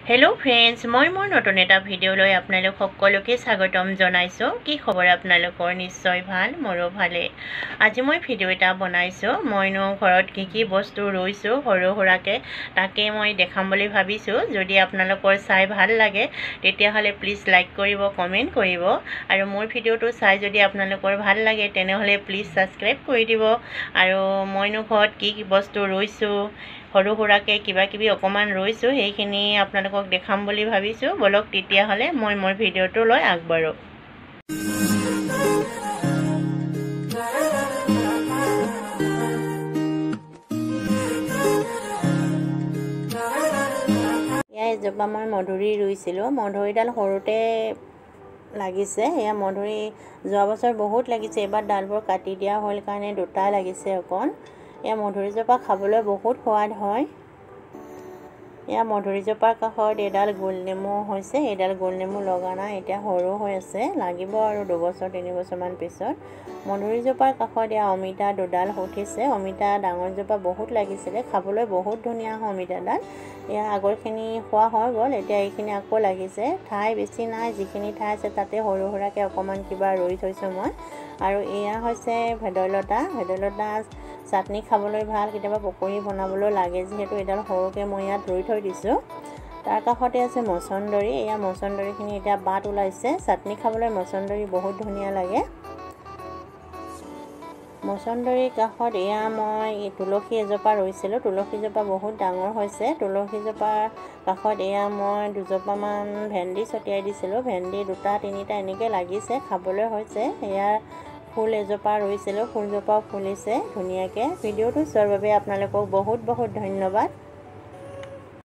Hello friends मैं मोर नतुन एटा भिडिओলৈ আপোনালোক সকলোকে স্বাগতম জনাইছো। কি খবৰ আপোনালোকৰ? নিশ্চয় ভাল, মোৰো ভালে। আজি মই ভিডিও এটা বনাইছো। মইনো ঘৰত কি বস্তু ৰৈছো সৰু সৰাকে তাকে মই দেখাম বুলি ভাবিছো। যদি আপোনালোকৰ চাই ভাল লাগে তেতিয়া হলে প্লিজ লাইক কৰিব, কমেন্ট কৰিব আৰু মোৰ ভিডিওটো চাই যদি আপোনালোকৰ ভাল লাগে তেনেহলে প্লিজ সাবস্ক্ৰাইব কৰি দিব। আৰু মইনো ঘৰত কি বস্তু ৰৈছো সৰু সৰাকে কিবা অকমান ৰৈছো সেইখিনি আপোনালোকক দেখাম বুলি ভাবিছো। বলক তেতিয়া হলে মই মোৰ ভিডিওটো লৈ আগবাঢ়ো। এজোপা মই মধুৰি ৰুইছিলো। মধুৰিডাল সৰুতে লাগিছে। এয়া মধুৰি যোৱা বছৰ বহুত লাগিছে, এবাৰ ডালবোৰ কাটি দিয়া হ'ল কাৰণে দুটা লাগিছে অকণ। এয়া মধুৰিজোপা খাবলৈ বহুত সোৱাদ হয়। এয়া মধুৰিজোপাৰ কাষত এডাল গোলনেমু হৈছে। এডাল গোলনেমু লগা নাই, এতিয়া সৰু হৈ আছে, লাগিব আৰু 2 বছৰ 3 বছৰমান পিছত। মধুৰিজোপাৰ কাষত এয়া অমিতা দুডাল উঠিছে। অমিতা ডাঙৰজোপা বহুত লাগিছিলে, খাবলৈ বহুত ধুনীয়া হয় অমিতাডাল। এয়া আগৰখিনি খোৱা হৈ গ'ল, এতিয়া এইখিনি আকৌ লাগিছে। ঠাই বেছি নাই, যিখিনি ঠাই আছে তাতে সৰু সৰুকৈ অকণমান কিবা ৰুই থৈছোঁ মই। আৰু এয়া হৈছে ভেদাইলতা। ভেদাইলতা চাটনি খাবলৈ ভাল, কেতিয়াবা পকৰি বনাবলৈ লাগে যিহেতু এডাল সৰুকৈ মই ইয়াত ৰুই থৈ দিছোঁ। তাৰ কাষতে আছে মচন্দৰী। এয়া মচন্দৰীখিনি এতিয়া বাট ওলাইছে। চাটনি খাবলৈ মচন্দৰী বহুত ধুনীয়া লাগে। মচন্দৰীৰ কাষত এয়া মই তুলসী এজোপা ৰুইছিলোঁ। তুলসীজোপা বহুত ডাঙৰ হৈছে। তুলসীজোপাৰ কাষত এয়া মই দুজোপামান ভেন্দি ছটিয়াই দিছিলোঁ। ভেন্দি 2টা 3টা এনেকৈ লাগিছে, খাবলৈ হৈছে। এয়া ফুল এজোপা ৰুইছিলোঁ, ফুলজোপাও ফুলিছে ধুনীয়াকৈ। ভিডিওটো চোৱাৰ বাবে আপোনালোকক বহুত ধন্যবাদ।